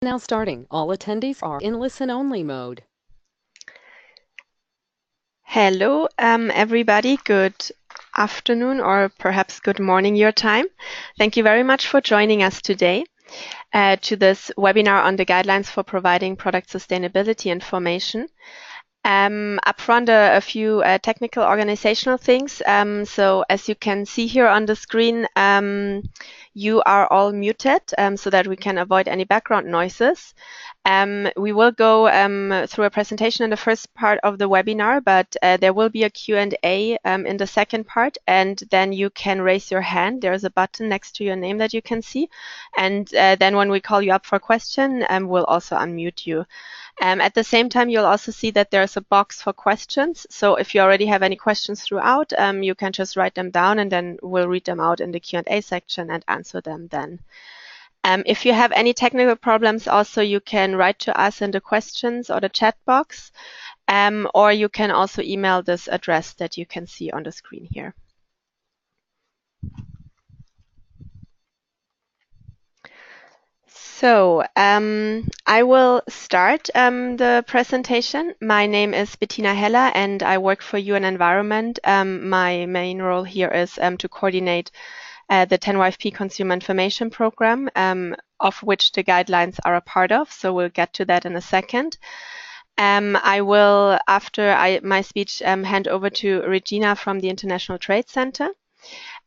Now starting. All attendees are in listen-only mode. Hello, everybody. Good afternoon or perhaps good morning your time. Thank you very much for joining us today to this webinar on the guidelines for providing product sustainability information. Upfront, a few technical organizational things. So as you can see here on the screen, you are all muted so that we can avoid any background noises. We will go through a presentation in the first part of the webinar, but there will be a Q&A in the second part, and then you can raise your hand. There's a button next to your name that you can see, and then when we call you up for a question, we'll also unmute you. At the same time, you'll also see that there's a box for questions. So if you already have any questions throughout, you can just write them down and then we'll read them out in the Q&A section and answer them then. If you have any technical problems, also you can write to us in the questions or the chat box, or you can also email this address that you can see on the screen here. So I will start the presentation. My name is Bettina Heller and I work for UN Environment. My main role here is to coordinate the 10YFP Consumer Information Program, of which the guidelines are a part of. So we'll get to that in a second. I will, after my speech, hand over to Regina from the International Trade Center.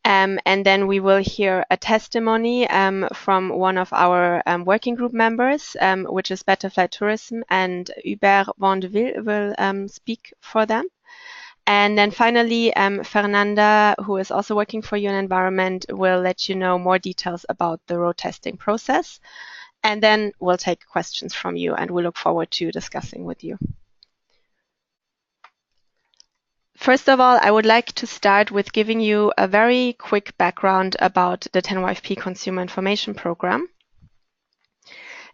And then we will hear a testimony from one of our working group members, which is Betterfly Tourism, and Hubert Vandeville will speak for them. And then finally, Fernanda, who is also working for UN Environment, will let you know more details about the road testing process. And then we'll take questions from you, and we look forward to discussing with you. First of all, I would like to start with giving you a very quick background about the 10YFP Consumer Information Program.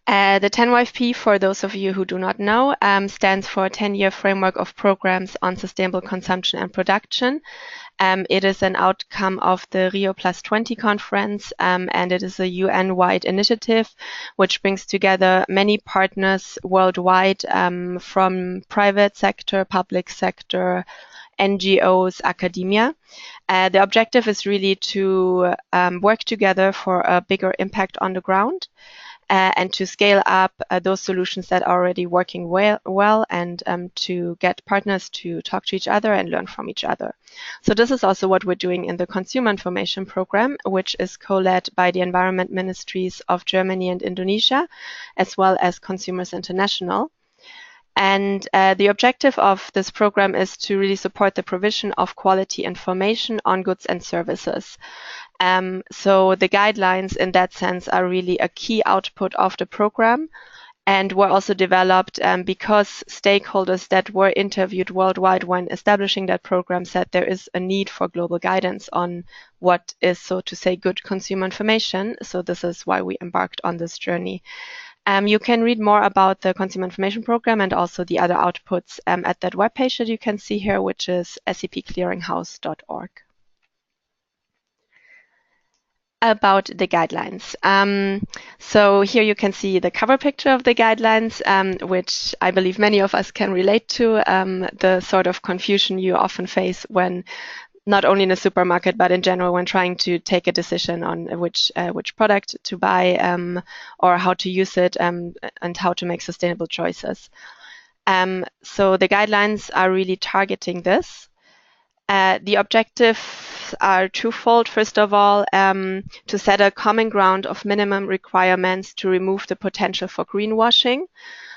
The 10YFP, for those of you who do not know, stands for a 10-year framework of programs on sustainable consumption and production. It is an outcome of the Rio+20 conference, and it is a UN-wide initiative which brings together many partners worldwide from private sector, public sector, NGOs, academia. The objective is really to work together for a bigger impact on the ground and to scale up those solutions that are already working well and to get partners to talk to each other and learn from each other. So this is also what we're doing in the Consumer Information Program, which is co-led by the Environment Ministries of Germany and Indonesia, as well as Consumers International. And the objective of this program is to really support the provision of quality information on goods and services. So the guidelines in that sense are really a key output of the program and were also developed because stakeholders that were interviewed worldwide when establishing that program said there is a need for global guidance on what is, so to say, good consumer information. So this is why we embarked on this journey. You can read more about the Consumer Information Program and also the other outputs at that webpage that you can see here, which is sepclearinghouse.org. About the guidelines. So here you can see the cover picture of the guidelines, which I believe many of us can relate to, the sort of confusion you often face when not only in a supermarket, but in general when trying to take a decision on which product to buy or how to use it and how to make sustainable choices. So the guidelines are really targeting this. The objectives are twofold. First of all, to set a common ground of minimum requirements to remove the potential for greenwashing.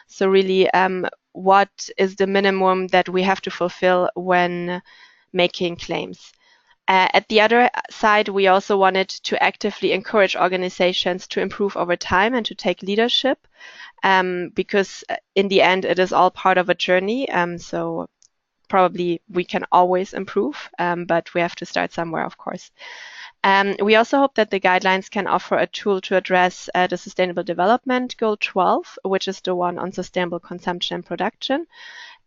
So really, what is the minimum that we have to fulfill when making claims? At the other side, we also wanted to actively encourage organizations to improve over time and to take leadership, because in the end, it is all part of a journey. So probably we can always improve, but we have to start somewhere, of course. We also hope that the guidelines can offer a tool to address the Sustainable Development Goal 12, which is the one on sustainable consumption and production.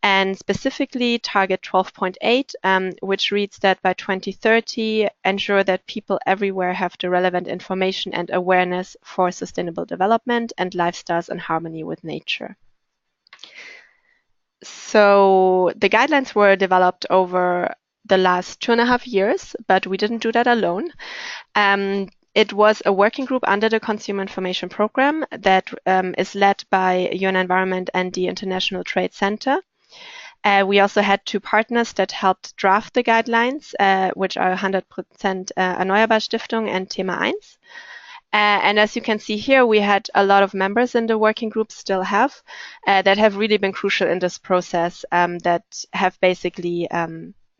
and specifically target 12.8, which reads that by 2030, ensure that people everywhere have the relevant information and awareness for sustainable development and lifestyles in harmony with nature. So the guidelines were developed over the last 2.5 years, but we didn't do that alone. It was a working group under the Consumer Information Program that is led by UN Environment and the International Trade Center. We also had 2 partners that helped draft the guidelines, which are 100% Erneuerbar Stiftung and Thema 1. And as you can see here, we had a lot of members in the working group, still have, that have really been crucial in this process, that have basically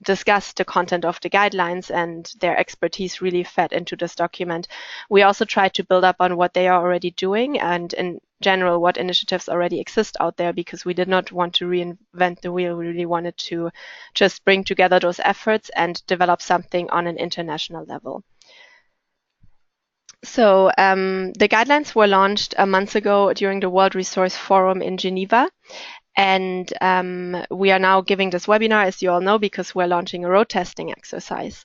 discussed the content of the guidelines, and their expertise really fed into this document. We also tried to build up on what they are already doing and in general what initiatives already exist out there, because we did not want to reinvent the wheel. We really wanted to just bring together those efforts and develop something on an international level. So the guidelines were launched a month ago during the World Resource Forum in Geneva. And we are now giving this webinar, as you all know, because we're launching a road testing exercise.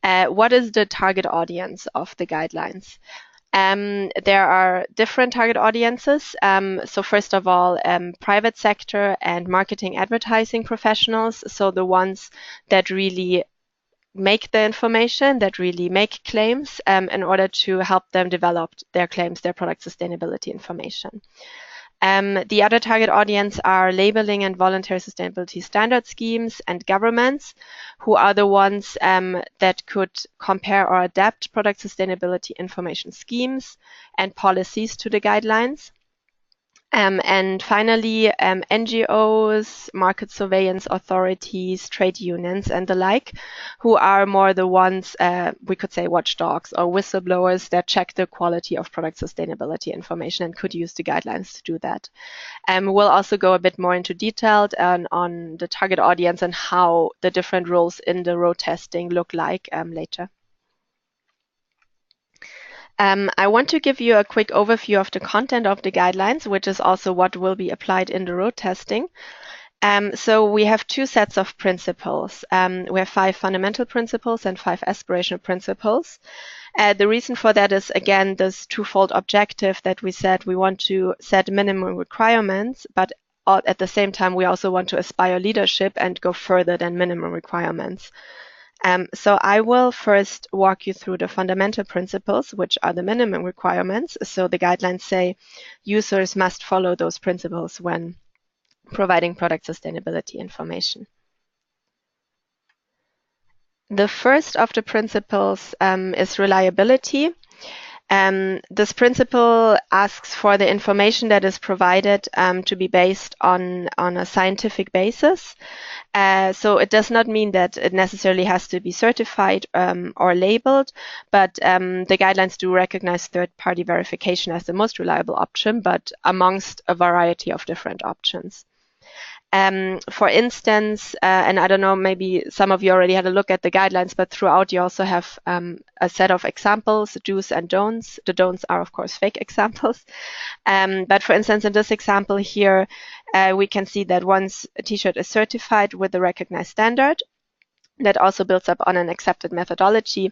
What is the target audience of the guidelines? There are different target audiences. So first of all, private sector and marketing advertising professionals. So the ones that really make the information, that really make claims in order to help them develop their claims, their product sustainability information. The other target audience are labeling and voluntary sustainability standard schemes and governments, who are the ones that could compare or adapt product sustainability information schemes and policies to the guidelines. And finally, NGOs, market surveillance authorities, trade unions, and the like, who are more the ones, we could say watchdogs or whistleblowers that check the quality of product sustainability information and could use the guidelines to do that. We'll also go a bit more into detail on the target audience and how the different roles in the road testing look like later. I want to give you a quick overview of the content of the guidelines, which is also what will be applied in the road testing. So we have 2 sets of principles. We have 5 fundamental principles and 5 aspirational principles. The reason for that is, again, this twofold objective that we said we want to set minimum requirements, but at the same time, we also want to aspire leadership and go further than minimum requirements. So I will first walk you through the fundamental principles, which are the minimum requirements. So the guidelines say users must follow those principles when providing product sustainability information. The first of the principles is reliability. This principle asks for the information that is provided to be based on a scientific basis. So it does not mean that it necessarily has to be certified or labeled, but the guidelines do recognize third-party verification as the most reliable option, but amongst a variety of different options. For instance, and I don't know, maybe some of you already had a look at the guidelines, but throughout you also have a set of examples, do's and don'ts. The don'ts are, of course, fake examples. But for instance, in this example here, we can see that once a t-shirt is certified with the recognized standard, that also builds up on an accepted methodology.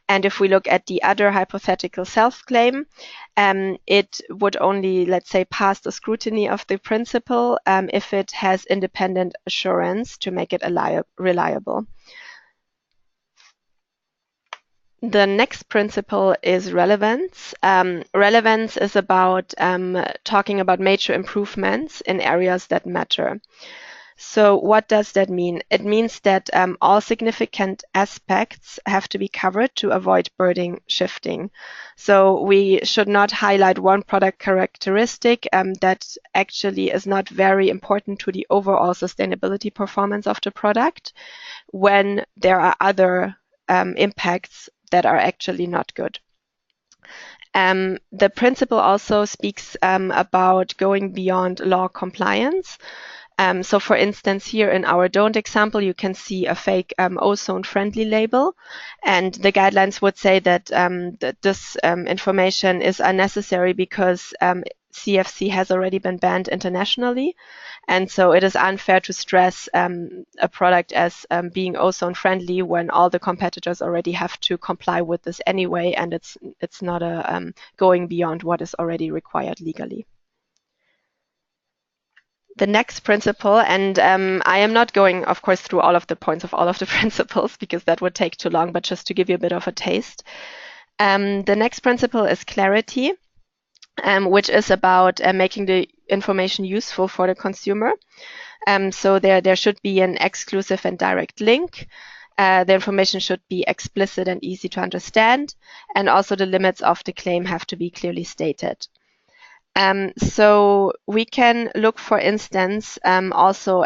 And if we look at the other hypothetical self-claim, it would only, let's say, pass the scrutiny of the principle if it has independent assurance to make it reliable. The next principle is relevance. Relevance is about talking about major improvements in areas that matter. So what does that mean? It means that all significant aspects have to be covered to avoid burden shifting. So we should not highlight one product characteristic that actually is not very important to the overall sustainability performance of the product when there are other impacts that are actually not good. The principle also speaks about going beyond law compliance. So for instance, here in our don't example, you can see a fake ozone-friendly label. And the guidelines would say that this information is unnecessary because CFC has already been banned internationally. And so it is unfair to stress a product as being ozone friendly when all the competitors already have to comply with this anyway, and it's not a going beyond what is already required legally. The next principle, and I am not going, of course, through all of the points of all of the principles because that would take too long, but just to give you a bit of a taste. The next principle is clarity, which is about making the information useful for the consumer. So there should be an exclusive and direct link. The information should be explicit and easy to understand, and also the limits of the claim have to be clearly stated. So we can look, for instance, also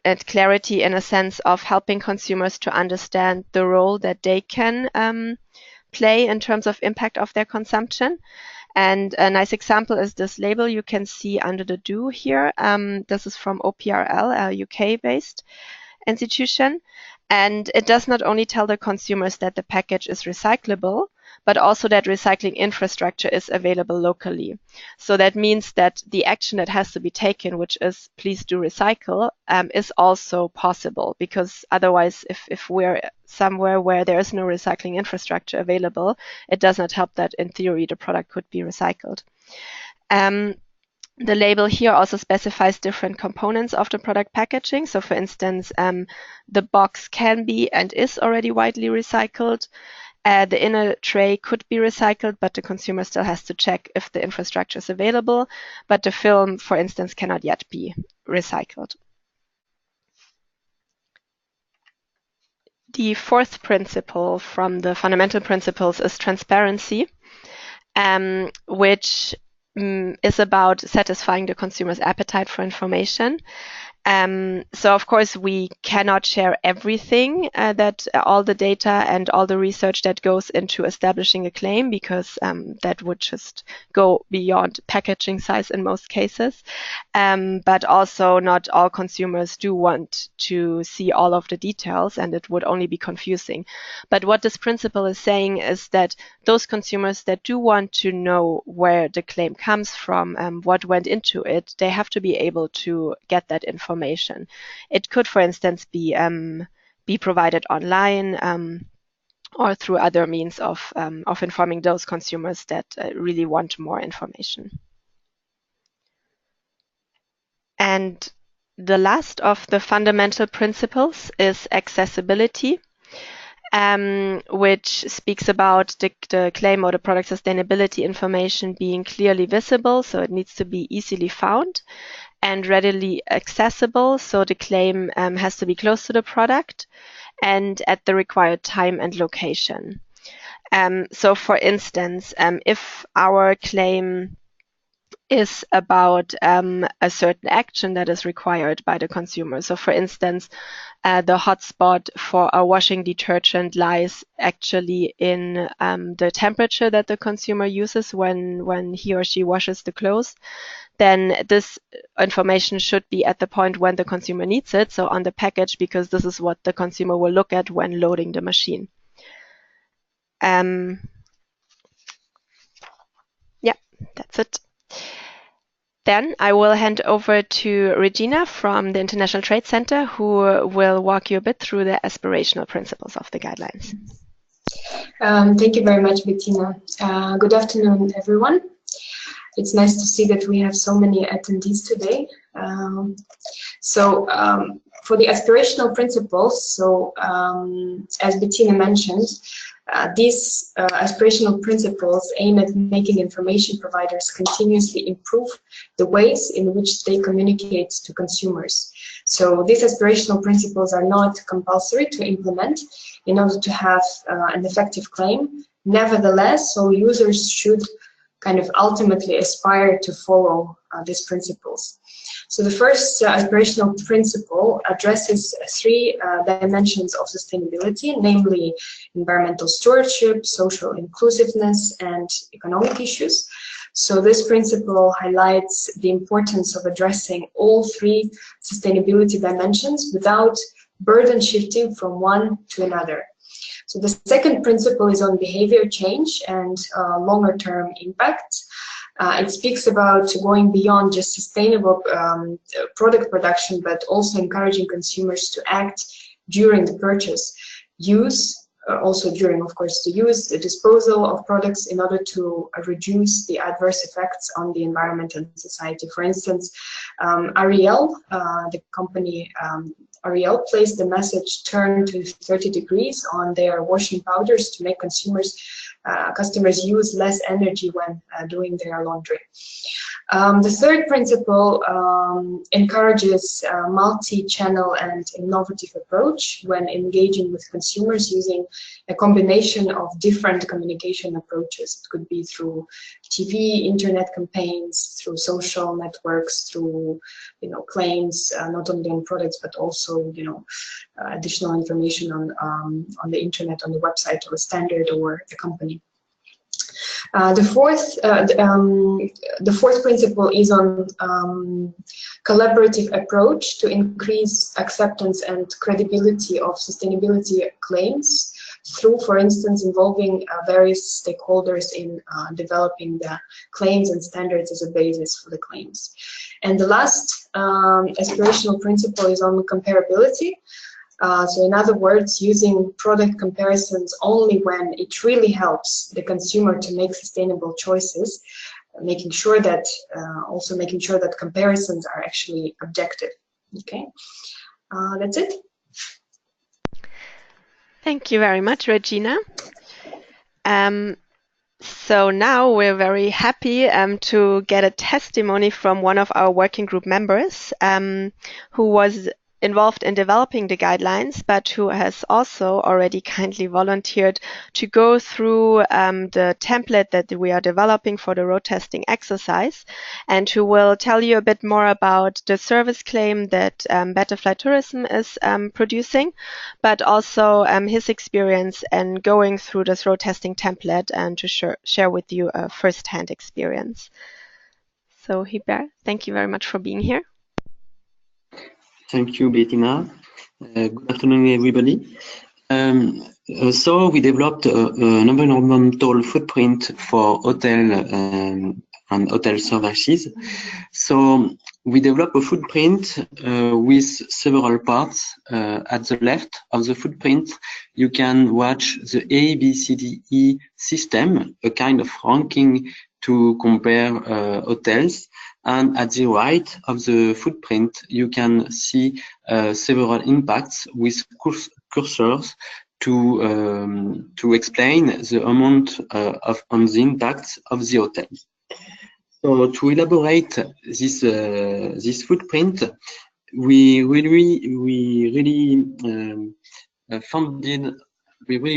at clarity in a sense of helping consumers to understand the role that they can play in terms of impact of their consumption. And a nice example is this label you can see under the do here. This is from OPRL, a UK-based institution. And it does not only tell the consumers that the package is recyclable, but also that recycling infrastructure is available locally. So that means that the action that has to be taken, which is please do recycle, is also possible, because otherwise if we're somewhere where there is no recycling infrastructure available, it does not help that in theory the product could be recycled. The label here also specifies different components of the product packaging. So for instance, the box can be and is already widely recycled. The inner tray could be recycled, but the consumer still has to check if the infrastructure is available. But the film, for instance, cannot yet be recycled. The fourth principle from the fundamental principles is transparency, which is about satisfying the consumer's appetite for information. So of course we cannot share everything that all the data and all the research that goes into establishing a claim, because that would just go beyond packaging size in most cases. But also not all consumers do want to see all of the details, and it would only be confusing. But what this principle is saying is that those consumers that do want to know where the claim comes from, what went into it, they have to be able to get that information. It could, for instance, be provided online or through other means of informing those consumers that really want more information. And the last of the fundamental principles is accessibility, which speaks about the claim or the product sustainability information being clearly visible, so it needs to be easily found, and readily accessible, so the claim has to be close to the product and at the required time and location. So for instance, if our claim is about a certain action that is required by the consumer. So for instance, the hotspot for a washing detergent lies actually in the temperature that the consumer uses when he or she washes the clothes, then this information should be at the point when the consumer needs it, so on the package, because this is what the consumer will look at when loading the machine. Yeah, that's it. Then I will hand over to Regina from the International Trade Center, who will walk you a bit through the aspirational principles of the guidelines. Thank you very much, Bettina. Good afternoon, everyone. It's nice to see that we have so many attendees today. For the aspirational principles, as Bettina mentioned, these aspirational principles aim at making information providers continuously improve the ways in which they communicate to consumers. So these aspirational principles are not compulsory to implement in order to have an effective claim. Nevertheless, so users should kind of ultimately aspire to follow these principles. So the first aspirational principle addresses three dimensions of sustainability, namely environmental stewardship, social inclusiveness, and economic issues. So this principle highlights the importance of addressing all three sustainability dimensions without burden shifting from one to another. So the second principle is on behavior change and longer-term impact. It speaks about going beyond just sustainable product production, but also encouraging consumers to act during the purchase, also during, of course, the disposal of products in order to reduce the adverse effects on the environment and society. For instance, Ariel, the company Ariel, placed the message "turn to 30 degrees" on their washing powders to make customers use less energy when doing their laundry. The third principle encourages a multi-channel and innovative approach when engaging with consumers using a combination of different communication approaches. It could be through TV, internet campaigns, through social networks, through claims, not only on products but also additional information on the internet, on the website of a standard or a company. The fourth principle is on collaborative approach to increase acceptance and credibility of sustainability claims through, for instance, involving various stakeholders in developing the claims and standards as a basis for the claims. And the last aspirational principle is on comparability. So in other words, using product comparisons only when it really helps the consumer to make sustainable choices, making sure that comparisons are actually objective. Okay, that's it. Thank you very much, Regina. So now we're very happy to get a testimony from one of our working group members who was involved in developing the guidelines, but who has also already kindly volunteered to go through the template that we are developing for the road testing exercise, and who will tell you a bit more about the service claim that Better Flight Tourism is producing, but also his experience in going through this road testing template and to share with you a first-hand experience. So Hubert, thank you very much for being here. Thank you, Bettina. Good afternoon, everybody. So we developed an environmental footprint for hotel and hotel services. So we developed a footprint with several parts. At the left of the footprint, you can watch the A, B, C, D, E system, a kind of ranking to compare hotels. And at the right of the footprint, you can see several impacts with cursors to explain the amount on the impacts of the hotel. So to elaborate this footprint, we really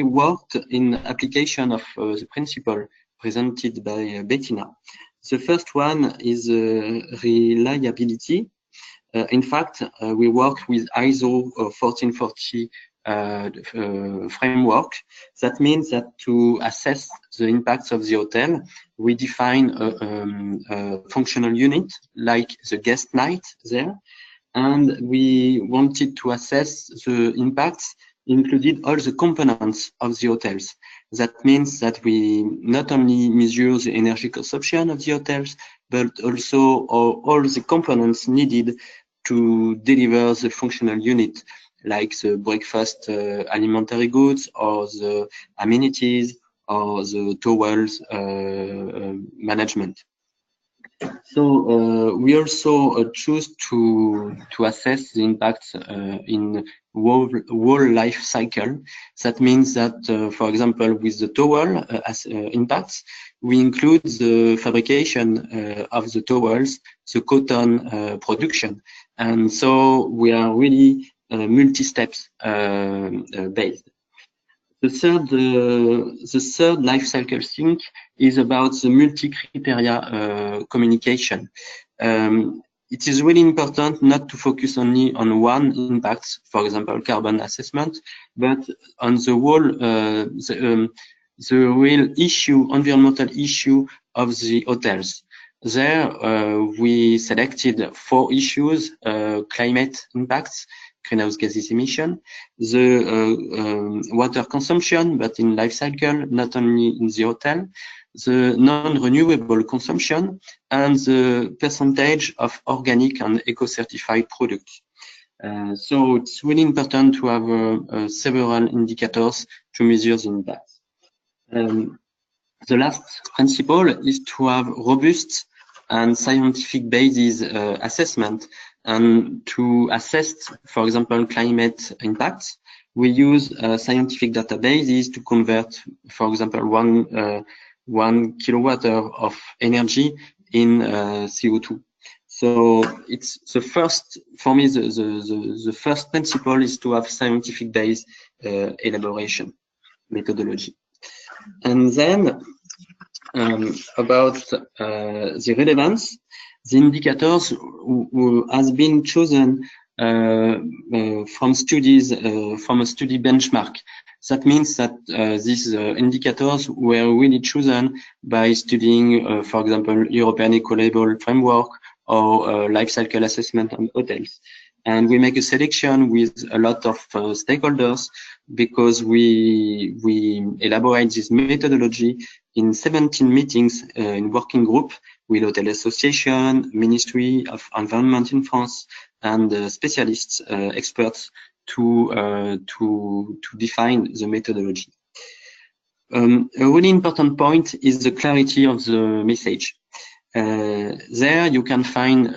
worked in application of the principle presented by Bettina. The first one is reliability. In fact, we worked with ISO 1440 framework. That means that to assess the impacts of the hotel, we define a functional unit like the guest night there, and we wanted to assess the impacts included all the components of the hotels. That means that we not only measure the energy consumption of the hotels, but also all the components needed to deliver the functional unit, like the breakfast alimentary goods, or the amenities, or the towels management. So we also choose to assess the impacts in whole life cycle. That means that, for example, with the towel as impacts, we include the fabrication of the towels, the cotton production, and so we are really multi-steps based. The third life cycle think is about the multi-criteria communication. It is really important not to focus only on one impact, for example, carbon assessment, but on the whole, the real issue, environmental issue of the hotels. There, we selected 4 issues: climate impacts, greenhouse gases emission, the water consumption, but in life cycle, not only in the hotel, the non-renewable consumption, and the percentage of organic and eco-certified products. So it's really important to have several indicators to measure the impact. The last principle is to have robust and scientific basis assessment, and to assess, for example, climate impacts. We use scientific databases to convert, for example, one kilowatt hour of energy in CO2. So it's the first, for me, the first principle is to have scientific based elaboration methodology. And then about the relevance, the indicators has been chosen from studies, from a study benchmark. That means that these indicators were really chosen by studying, for example, European Eco-Label framework or life cycle assessment on hotels. And we make a selection with a lot of stakeholders, because we elaborate this methodology in 17 meetings in working group with Hotel Association, Ministry of Environment in France, and specialists, experts to define the methodology. A really important point is the clarity of the message. There you can find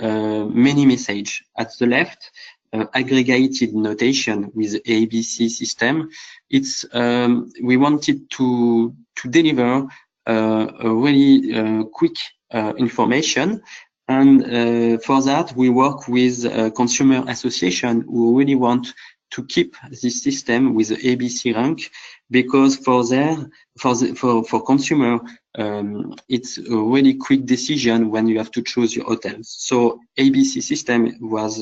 many messages. At the left, aggregated notation with ABC system. It's we wanted to deliver a really quick information, and for that we work with a consumer association who really want to keep this system with the ABC rank, because for consumer it's a really quick decision when you have to choose your hotels. So ABC system was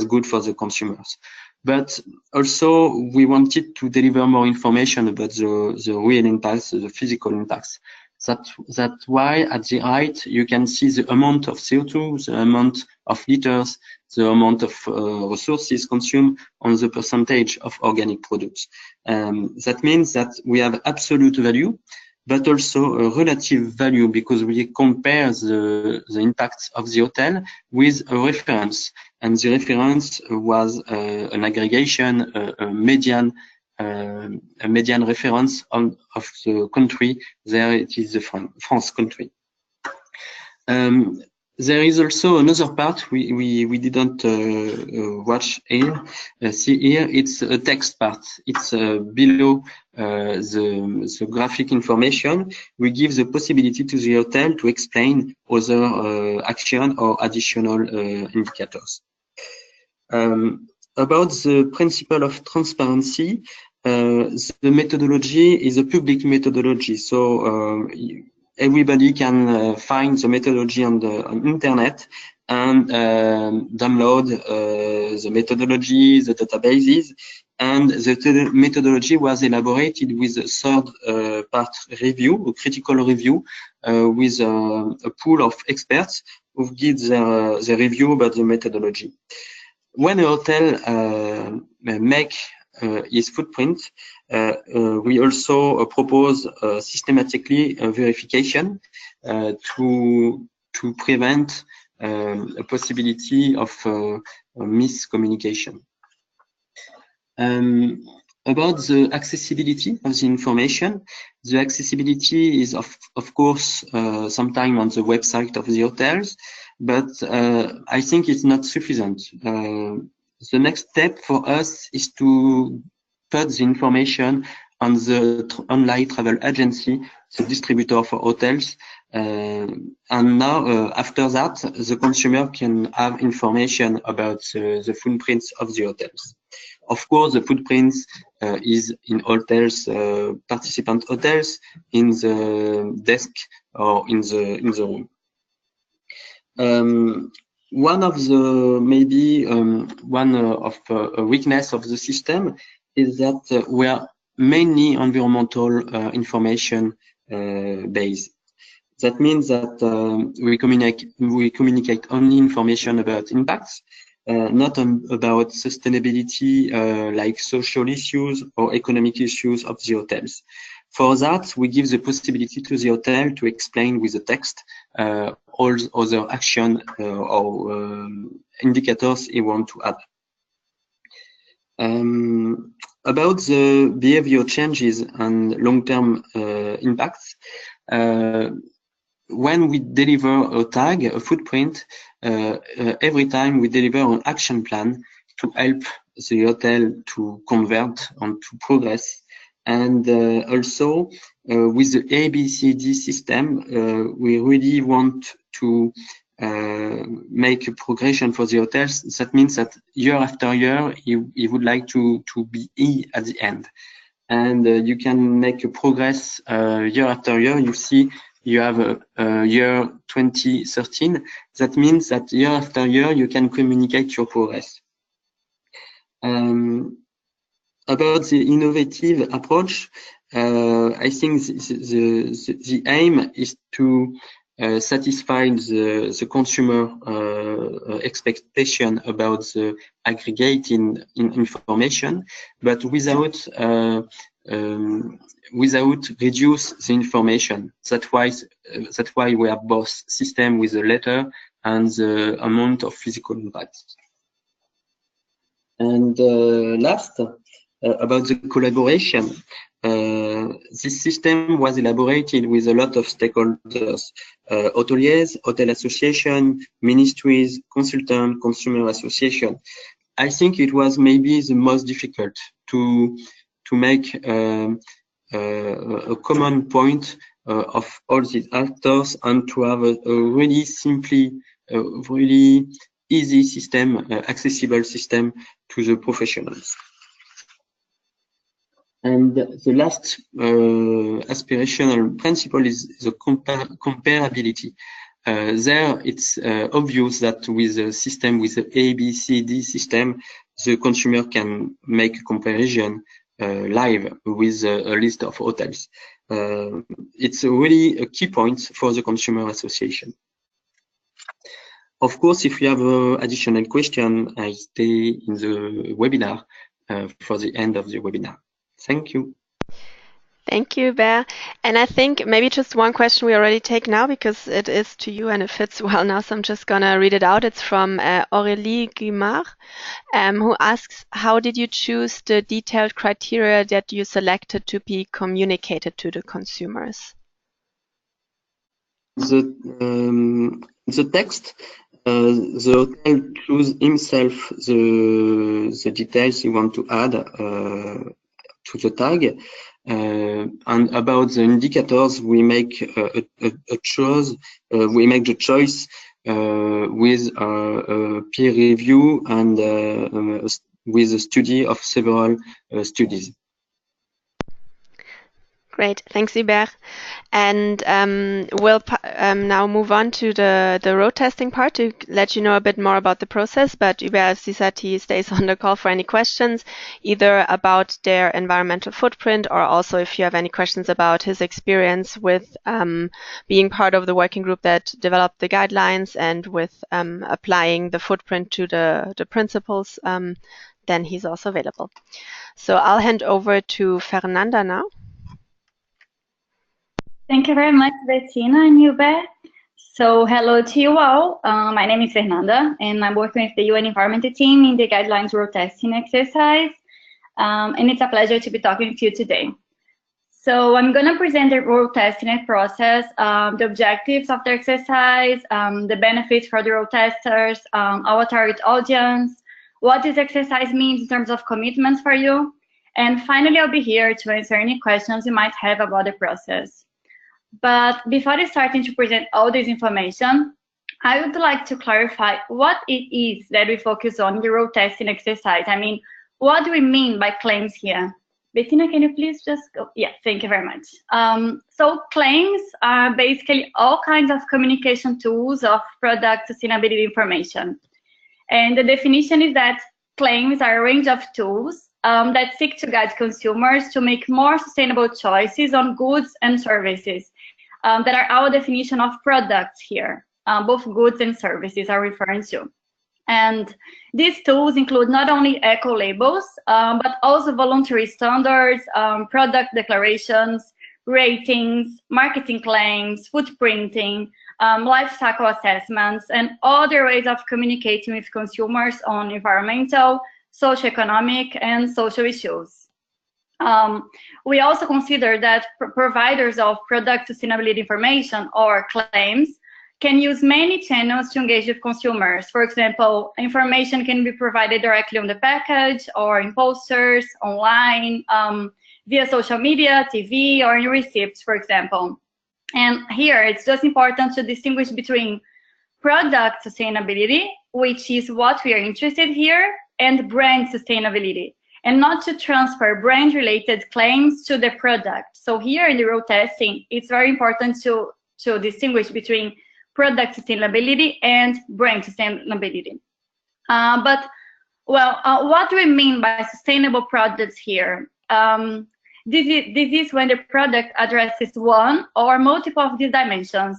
good for the consumers. But also we wanted to deliver more information about the real impacts, the physical impacts. That's why at the right you can see the amount of CO2, the amount of liters, the amount of resources consumed on the percentage of organic products. That means that we have absolute value, but also a relative value, because we compare the impacts of the hotel with a reference. And the reference was an aggregation, a median reference of the country. There it is the France country. There is also another part we didn't watch here, see here. It's a text part. It's below the graphic information. We give the possibility to the hotel to explain other action or additional indicators. About the principle of transparency, the methodology is a public methodology, so everybody can find the methodology on the internet and download the methodology, the databases, and the methodology was elaborated with a third part review, a critical review, with a pool of experts who give their review about the methodology. When a hotel make his footprint, we also propose systematically verification to prevent a possibility of miscommunication. About the accessibility of the information, the accessibility is of course sometime on the website of the hotels, but I think it's not sufficient. The next step for us is to put the information on the online travel agency, the distributor for hotels, and now after that, the consumer can have information about the footprints of the hotels. Of course, the footprints is in hotels, participant hotels, in the desk or in the room. One of the maybe one of a weakness of the system is that we are mainly environmental information based. That means that we communicate only information about impacts, not about sustainability, like social issues or economic issues of the hotels. For that, we give the possibility to the hotel to explain with the text all other action or indicators he want to add. About the behavior changes and long-term impacts, when we deliver a tag, a footprint, every time we deliver an action plan to help the hotel to convert and to progress. And also with the ABCD system, we really want to make a progression for the hotels. That means that year after year, he would like to be E at the end. And you can make a progress year after year. You see, you have a year 2013. That means that year after year, you can communicate your progress. About the innovative approach, I think the aim is to satisfy the consumer expectation about the aggregating information, but without reduce the information. That's why we have both system with the letter and the amount of physical impact. And last, about the collaboration, this system was elaborated with a lot of stakeholders, hoteliers, hotel association, ministries, consultant, consumer association. I think it was maybe the most difficult to make a common point of all these actors and to have a really really easy system, accessible system to the professionals. And the last aspirational principle is the comparability. There, it's obvious that with a system, with the ABCD system, the consumer can make a comparison live with a list of hotels. It's really a key point for the consumer association. Of course, if you have additional question, I stay in the webinar for the end of the webinar. Thank you. Thank you, Hubert. And I think maybe just one question we already take now because it is to you and it fits well now. So I'm just going to read it out. It's from Aurélie Guimard, who asks, how did you choose the detailed criteria that you selected to be communicated to the consumers? The text, the hotel choose himself the details he want to add to the tag. And about the indicators, we make a choice. We make the choice with a peer review and with a study of several studies. Great, thanks, Hubert. And we'll now move on to the road testing part to let you know a bit more about the process. But Hubert, as he said, he stays on the call for any questions, either about their environmental footprint or also if you have any questions about his experience with being part of the working group that developed the guidelines and with applying the footprint to the principles, then he's also available. So I'll hand over to Fernanda now. Thank you very much, Bettina and Hubert. So hello to you all. My name is Fernanda, and I'm working with the UN Environment team in the Guidelines Road Testing exercise. And it's a pleasure to be talking to you today. So I'm going to present the road testing process, the objectives of the exercise, the benefits for the road testers, our target audience, what this exercise means in terms of commitments for you. And finally, I'll be here to answer any questions you might have about the process. But before starting to present all this information, I would like to clarify what it is that we focus on in the road testing exercise. I mean, what do we mean by claims here? Bettina, can you please just go? Yeah, thank you very much. So claims are basically all kinds of communication tools of product sustainability information. And the definition is that claims are a range of tools that seek to guide consumers to make more sustainable choices on goods and services. That are our definition of products here. Both goods and services are referring to. And these tools include not only eco labels, but also voluntary standards, product declarations, ratings, marketing claims, footprinting, life cycle assessments, and other ways of communicating with consumers on environmental, socioeconomic, and social issues. We also consider that providers of product sustainability information or claims can use many channels to engage with consumers. For example, information can be provided directly on the package or in posters, online, via social media, TV, or in receipts, for example. And here, it's just important to distinguish between product sustainability, which is what we are interested here, and brand sustainability, and not to transfer brand-related claims to the product. So here in the road testing, it's very important to distinguish between product sustainability and brand sustainability. What do we mean by sustainable products here? This is when the product addresses one or multiple of these dimensions,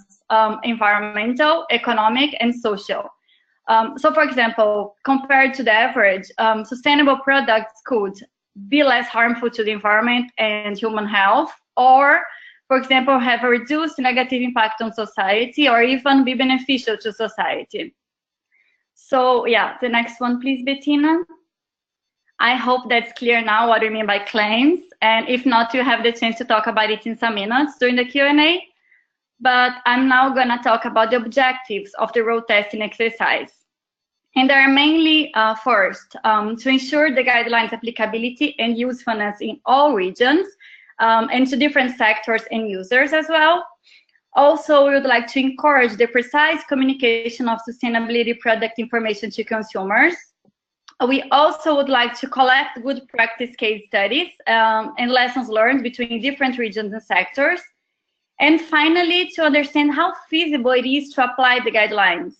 environmental, economic, and social. So for example, compared to the average, sustainable products could be less harmful to the environment and human health, or for example, have a reduced negative impact on society, or even be beneficial to society. So yeah, the next one, please, Bettina. I hope that's clear now what we mean by claims. And if not, you have the chance to talk about it in some minutes during the Q&A. But I'm now gonna talk about the objectives of the road testing exercise. And they are mainly, first, to ensure the guidelines applicability and usefulness in all regions, and to different sectors and users as well. Also, we would like to encourage the precise communication of sustainability product information to consumers. We also would like to collect good practice case studies and lessons learned between different regions and sectors. And finally, to understand how feasible it is to apply the guidelines.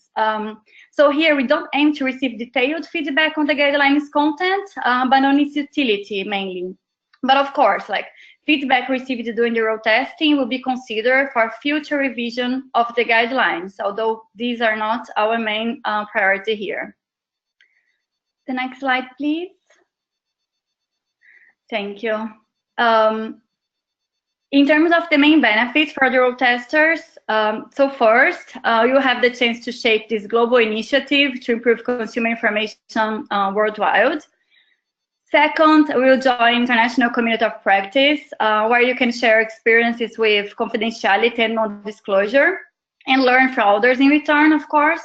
So here we don't aim to receive detailed feedback on the guidelines content, but on its utility mainly. But of course, like, feedback received during the road testing will be considered for future revision of the guidelines, although these are not our main priority here. The next slide, please. Thank you. In terms of the main benefits for the road testers, so first, you have the chance to shape this global initiative to improve consumer information worldwide. Second, we'll join international community of practice, where you can share experiences with confidentiality and non-disclosure, and learn from others in return, of course.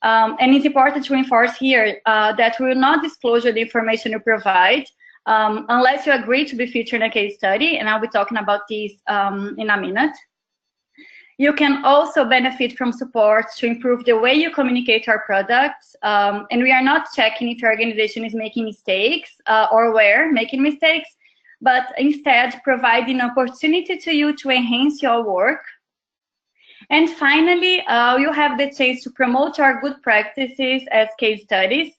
And it's important to reinforce here that we will not disclose the information you provide unless you agree to be featured in a case study, and I'll be talking about this in a minute. You can also benefit from support to improve the way you communicate our products, and we are not checking if your organization is making mistakes or where making mistakes, but instead providing an opportunity to you to enhance your work. And finally, you have the chance to promote our good practices as case studies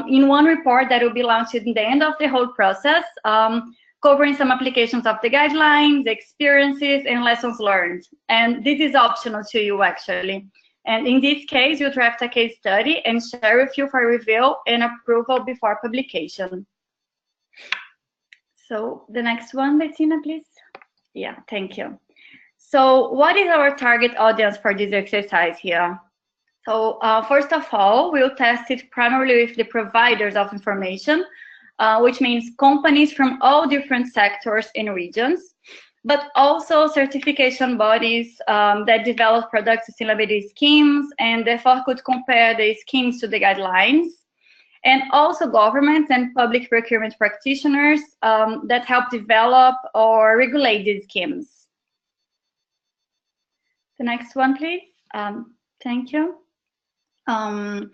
in one report that will be launched in the end of the whole process, covering some applications of the guidelines, experiences, and lessons learned. And this is optional to you, actually. And in this case, you draft a case study and share with you for review and approval before publication. So the next one, Bettina, please. Yeah, thank you. So what is our target audience for this exercise here? So first of all, we'll test it primarily with the providers of information, which means companies from all different sectors and regions, but also certification bodies that develop product sustainability schemes and therefore could compare the schemes to the guidelines, and also governments and public procurement practitioners that help develop or regulate these schemes. The next one, please. Thank you. What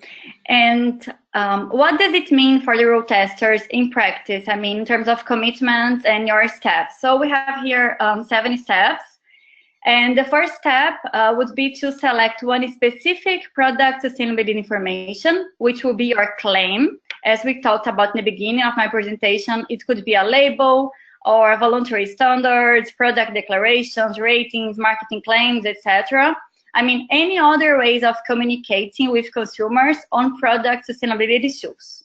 does it mean for the road testers in practice? I mean, in terms of commitments and your steps. So we have here 7 steps. And the first step would be to select one specific product sustainability information, which will be your claim. As we talked about in the beginning of my presentation, it could be a label or voluntary standards, product declarations, ratings, marketing claims, etc. I mean, any other ways of communicating with consumers on product sustainability issues.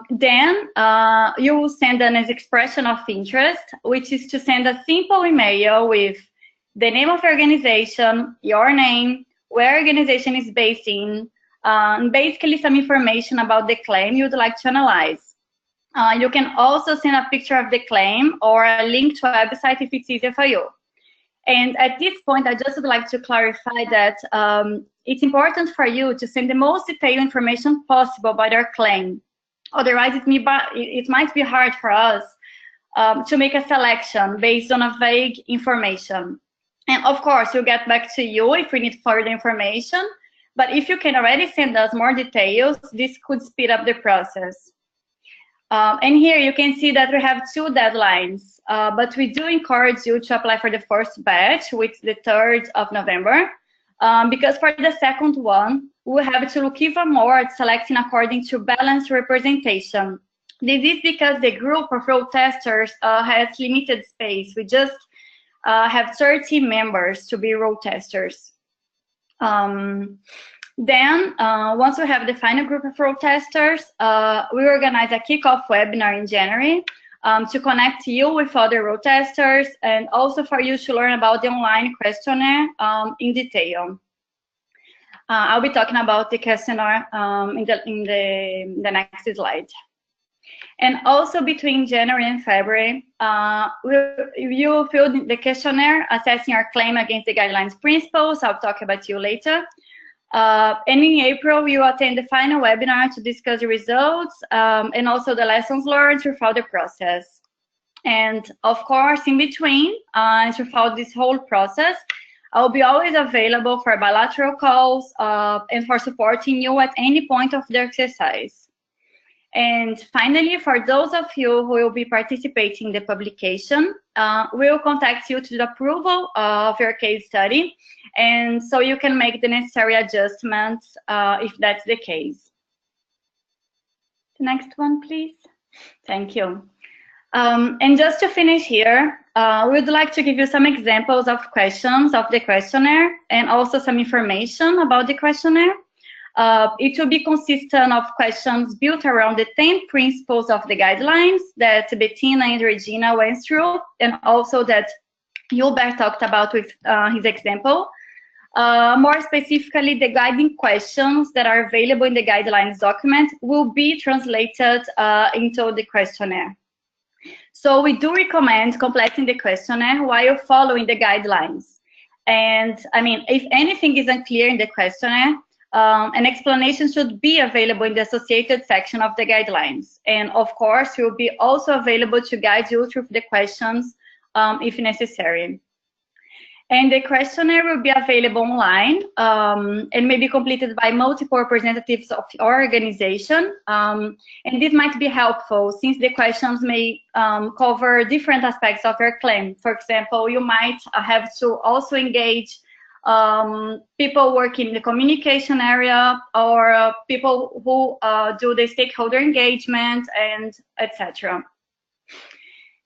Then you will send an expression of interest, which is to send a simple email with the name of your organization, your name, where organization is based in, basically some information about the claim you'd like to analyze. You can also send a picture of the claim or a link to a website if it's easier for you. And at this point, I just would like to clarify that it's important for you to send the most detailed information possible about your claim. Otherwise, it might be hard for us to make a selection based on a vague information. And of course, we'll get back to you if we need further information. But if you can already send us more details, this could speed up the process. And here you can see that we have 2 deadlines, but we do encourage you to apply for the first batch, which is the 3rd of November, because for the second one, we have to look even more at selecting according to balanced representation. This is because the group of role testers has limited space. We just have 30 members to be role testers. Then, once we have the final group of role testers, we organize a kickoff webinar in January to connect you with other role testers and also for you to learn about the online questionnaire in detail. I'll be talking about the questionnaire in the next slide. And also between January and February, you will fill the questionnaire assessing your claim against the guidelines principles. I'll talk about you later. And in April, you attend the final webinar to discuss the results and also the lessons learned throughout the process. And of course, in between, throughout this whole process, I'll be always available for bilateral calls and for supporting you at any point of the exercise. And finally, for those of you who will be participating in the publication, we will contact you to the approval of your case study, and so you can make the necessary adjustments if that's the case. The next one, please. Thank you. And just to finish here, we would like to give you some examples of questions of the questionnaire and also some information about the questionnaire. It will be consistent of questions built around the 10 principles of the guidelines that Bettina and Regina went through, and also that Hubert talked about with his example. More specifically, the guiding questions that are available in the guidelines document will be translated into the questionnaire. So we do recommend completing the questionnaire while following the guidelines. And I mean, if anything is unclear in the questionnaire, an explanation should be available in the associated section of the guidelines. And of course, we'll be also available to guide you through the questions if necessary. And the questionnaire will be available online and may be completed by multiple representatives of your organization. And this might be helpful since the questions may cover different aspects of your claim. For example, you might have to also engage people working in the communication area or people who do the stakeholder engagement and etc.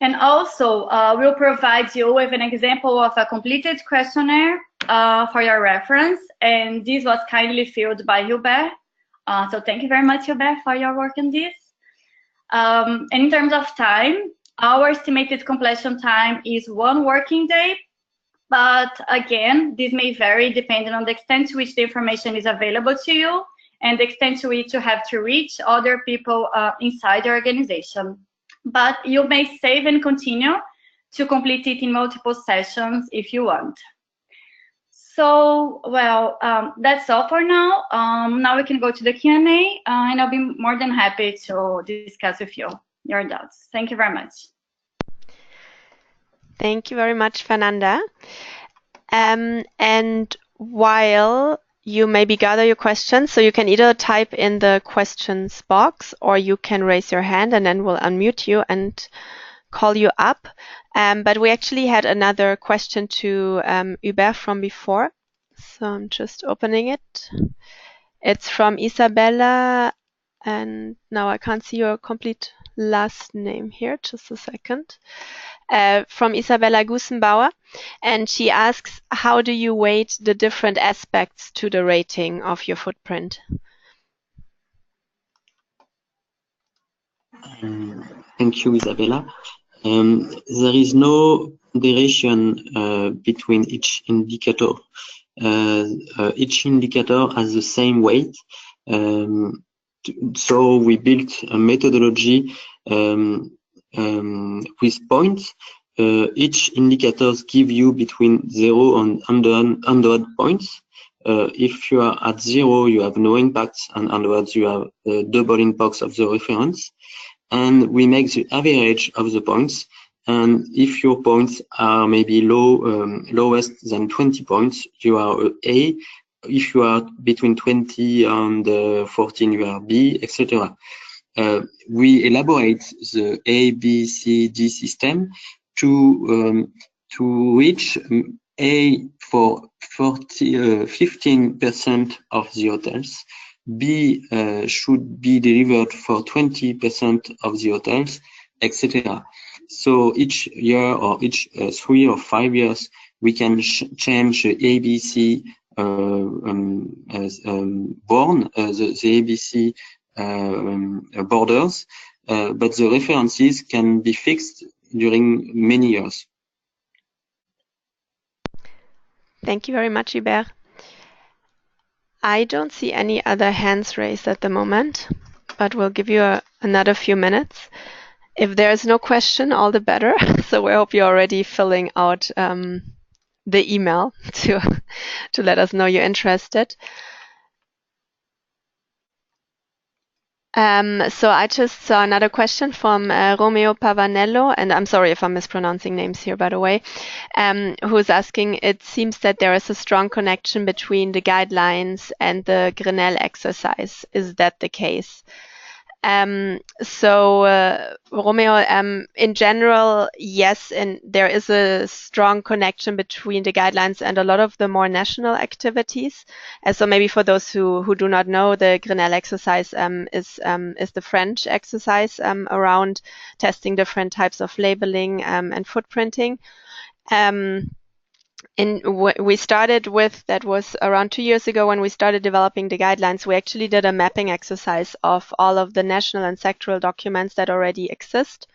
And also, we'll provide you with an example of a completed questionnaire for your reference, and this was kindly filled by Hubert. So thank you very much, Hubert, for your work on this. And in terms of time, our estimated completion time is 1 working day. But again, this may vary depending on the extent to which the information is available to you and the extent to which you have to reach other people inside your organization. But you may save and continue to complete it in multiple sessions if you want. So, well, that's all for now. Now we can go to the Q&A, and I'll be more than happy to discuss with you your doubts. Thank you very much. Thank you very much, Fernanda. And while you maybe gather your questions, so you can either type in the questions box or you can raise your hand and then we'll unmute you and call you up. But we actually had another question to Hubert from before. So I'm just opening it. It's from Isabella, and now I can't see your complete last name here. Just a second. From Isabella Gussenbauer, and she asks, how do you weight the different aspects to the rating of your footprint? Thank you, Isabella. There is no duration between each indicator. Each indicator has the same weight. So we built a methodology with points. Each indicators give you between 0 and 100 points. If you are at 0, you have no impacts, and 100, you have double impacts of the reference. And we make the average of the points. And if your points are maybe lowest than 20 points, you are A. If you are between 20 and 14, you are B, etc. We elaborate the A, B, C, D system to reach A for 15% of the hotels. B should be delivered for 20% of the hotels, etc. So each year or each 3 or 5 years, we can change the ABC the ABC borders, but the references can be fixed during many years. Thank you very much, Hubert. I don't see any other hands raised at the moment, but we'll give you another few minutes. If there's no question, all the better. So we hope you're already filling out the email to let us know you're interested. So I just saw another question from Romeo Pavanello, and I'm sorry if I'm mispronouncing names here, by the way, who's asking, it seems that there is a strong connection between the guidelines and the Grinnell exercise. Is that the case? Romeo, in general, yes, and there is a strong connection between the guidelines and a lot of the more national activities. So maybe for those who do not know, the Grinnell exercise is the French exercise around testing different types of labeling and footprinting. We started with, that was around 2 years ago when we started developing the guidelines, we actually did a mapping exercise of all of the national and sectoral documents that already exist.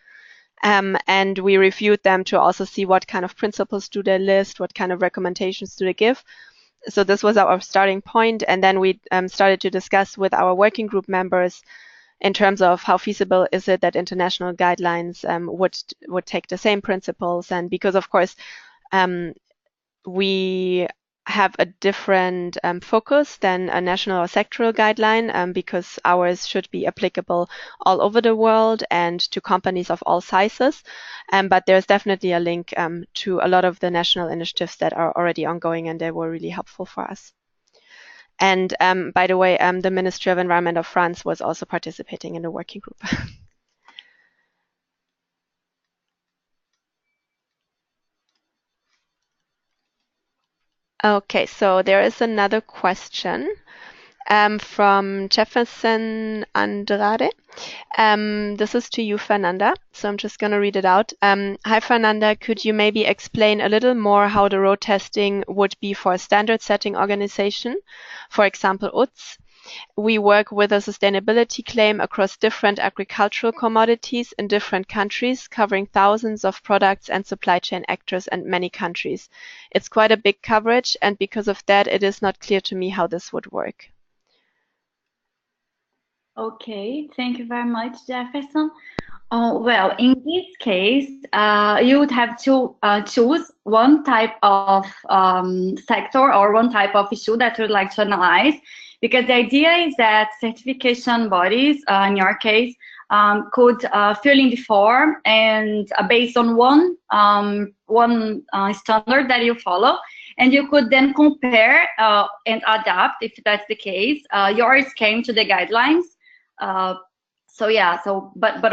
And we reviewed them to also see what kind of principles do they list, what kind of recommendations do they give. So this was our starting point. And then we started to discuss with our working group members in terms of how feasible is it that international guidelines would take the same principles. And because, of course, we have a different focus than a national or sectoral guideline because ours should be applicable all over the world and to companies of all sizes. But there's definitely a link to a lot of the national initiatives that are already ongoing, and they were really helpful for us. And by the way, the Ministry of Environment of France was also participating in the working group. Okay, so there is another question from Jefferson Andrade. This is to you, Fernanda, so I'm just going to read it out. Hi, Fernanda, could you maybe explain a little more how the road testing would be for a standard setting organization, for example, UTZ? We work with a sustainability claim across different agricultural commodities in different countries, covering thousands of products and supply chain actors and many countries. It's quite a big coverage, and because of that, it is not clear to me how this would work. Okay, thank you very much, Jefferson. Well, in this case, you would have to choose one type of sector or one type of issue that you would like to analyze, because the idea is that certification bodies, in your case, could fill in the form and based on one standard that you follow, and you could then compare and adapt, if that's the case, your scheme to the guidelines. But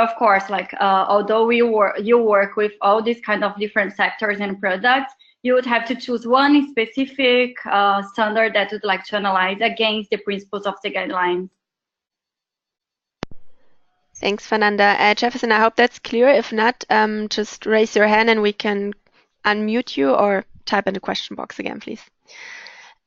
of course, like although you work with all these kind of different sectors and products, you would have to choose one specific standard that you'd like to analyze against the principles of the guidelines. Thanks, Fernanda. Jefferson, I hope that's clear. If not, just raise your hand and we can unmute you, or type in the question box again, please.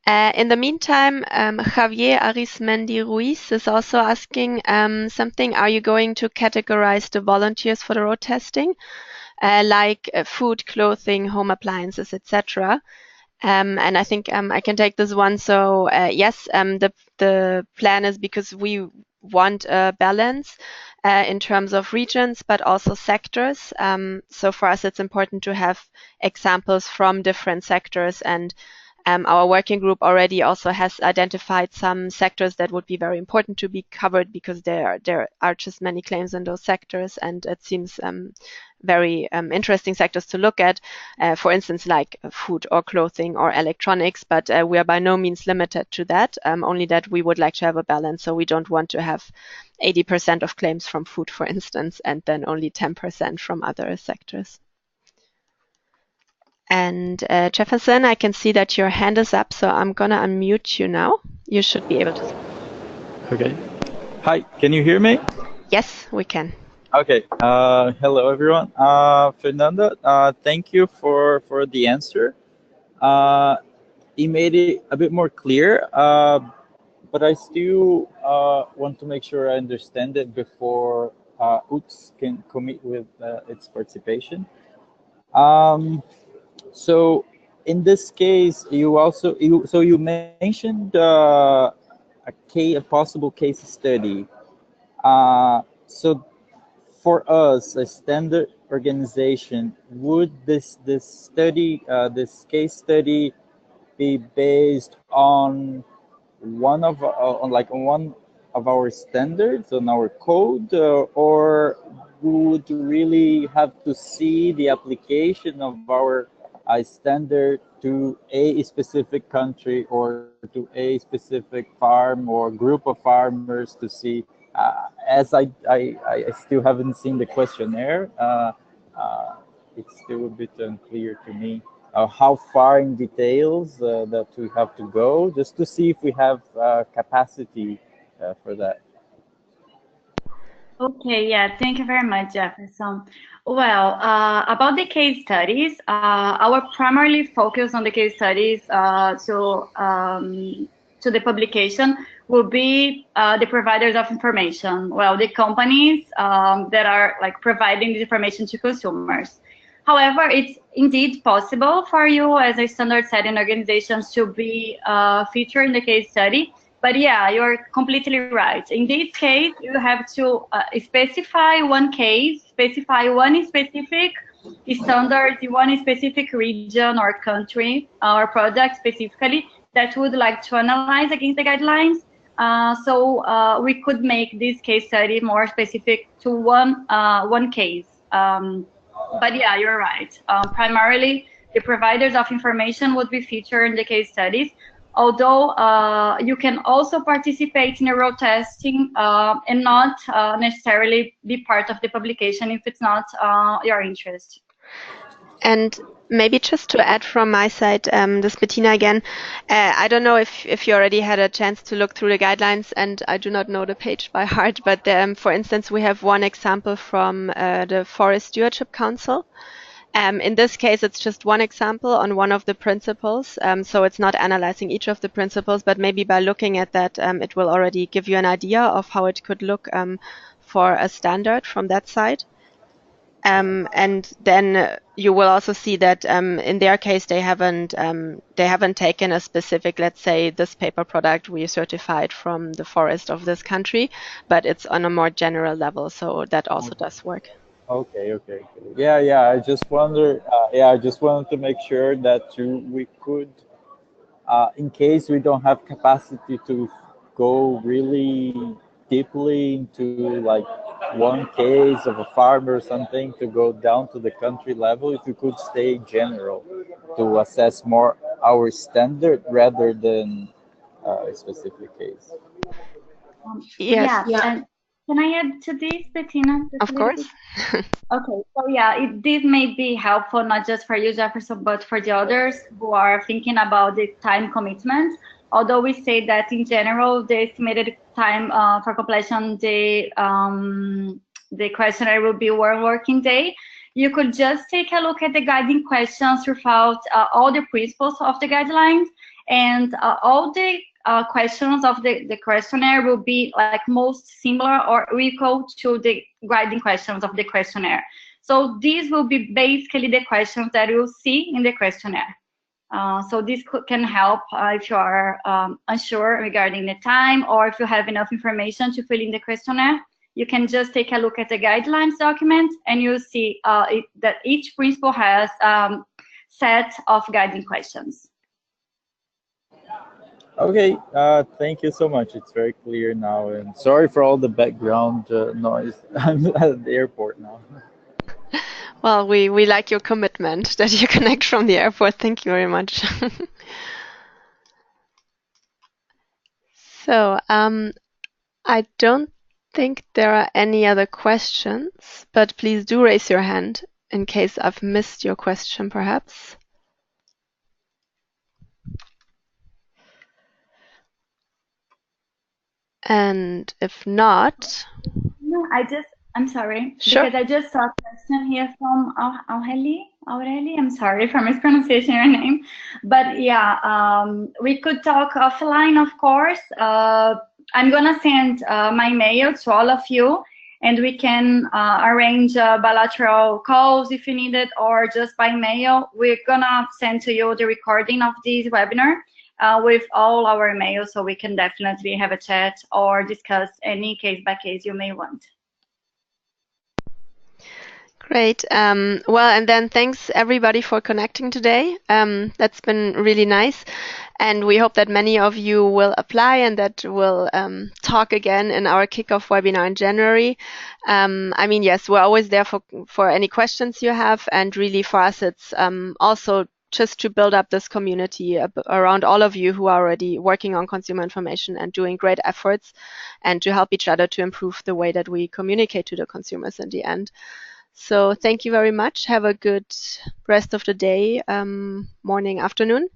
In the meantime, Javier Arismendi Ruiz is also asking something. Are you going to categorize the volunteers for the road testing, like food, clothing, home appliances, etc.? And I think I can take this one. So yes, the plan is because we want a balance in terms of regions, but also sectors. So for us, it's important to have examples from different sectors, and our working group already also has identified some sectors that would be very important to be covered because there are just many claims in those sectors, and it seems very interesting sectors to look at, for instance, like food or clothing or electronics, but we are by no means limited to that, only that we would like to have a balance. So we don't want to have 80% of claims from food, for instance, and then only 10% from other sectors. And Jefferson, I can see that your hand is up, so I'm gonna unmute you now. You should be able to. Okay. Hi, can you hear me? Yes, we can. Okay. Hello, everyone. Fernanda, thank you for the answer. It made it a bit more clear, but I still want to make sure I understand it before UTS can commit with its participation. So in this case, you mentioned a possible case study. So for us, a standard organization, would this study, this case study, be based on one of our standards, on our code, or would really have to see the application of our standard to a specific country or to a specific farm or group of farmers to see? As I still haven't seen the questionnaire, it's still a bit unclear to me how far in details that we have to go, just to see if we have capacity for that. Okay, yeah, thank you very much, Jefferson. Well, about the case studies, our primarily focus on the case studies to the publication will be the providers of information. Well, the companies that are like providing the information to consumers. However, it's indeed possible for you as a standard setting organization to be featured in the case study. But yeah, you're completely right. In this case, you have to specify one case, specify one specific standard, one specific region or country or product specifically that would like to analyze against the guidelines. So we could make this case study more specific to one case. But yeah, you're right. Primarily, the providers of information would be featured in the case studies. Although you can also participate in a road testing and not necessarily be part of the publication if it's not your interest. And maybe just to add from my side, this Bettina again, I don't know if you already had a chance to look through the guidelines, and I do not know the page by heart, but for instance, we have one example from the Forest Stewardship Council. In this case, it's just one example on one of the principles. So it's not analyzing each of the principles, but maybe by looking at that, it will already give you an idea of how it could look for a standard from that side. And then you will also see that in their case, they haven't taken a specific, let's say, this paper product we certified from the forest of this country, but it's on a more general level. So that also does work. Okay. Yeah. I just wonder. I just wanted to make sure that we could, in case we don't have capacity to go really deeply into like one case of a farmer or something, to go down to the country level, if we could stay general to assess more our standard rather than a specific case. Yes. Yeah. Can I add to this, Bettina? Of course. Okay, so yeah, this may be helpful not just for you, Jefferson, but for the others who are thinking about the time commitment. Although we say that in general, the estimated time for completion, the questionnaire will be 1 working day. You could just take a look at the guiding questions throughout all the principles of the guidelines and all the questions of the questionnaire will be like most similar or equal to the guiding questions of the questionnaire. So these will be basically the questions that you'll see in the questionnaire. So this can help if you are unsure regarding the time, or if you have enough information to fill in the questionnaire. You can just take a look at the guidelines document, and you'll see that each principle has set of guiding questions. Okay, thank you so much. It's very clear now, and sorry for all the background noise. I'm at the airport now. Well, we like your commitment that you connect from the airport. Thank you very much. So, I don't think there are any other questions, but please do raise your hand in case I've missed your question, perhaps. And if not... No, I'm sorry, Sure. because I just saw a question here from Aureli. I'm sorry for mispronouncing your name, but yeah, we could talk offline, of course. I'm gonna send my mail to all of you, and we can arrange bilateral calls if you need it, or just by mail. We're gonna send to you the recording of this webinar with all our mails, so we can definitely have a chat or discuss any case by case you may want. Great. Well, and then thanks everybody for connecting today. That's been really nice. And we hope that many of you will apply and that we'll talk again in our kickoff webinar in January. I mean, yes, we're always there for any questions you have. And really for us, it's also just to build up this community around all of you who are already working on consumer information and doing great efforts, and to help each other to improve the way that we communicate to the consumers in the end. So thank you very much. Have a good rest of the day, morning, afternoon.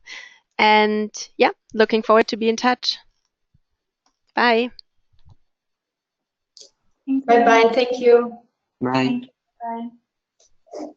And yeah, looking forward to be in touch. Bye. Bye-bye. Thank you. Bye. Thank you. Bye.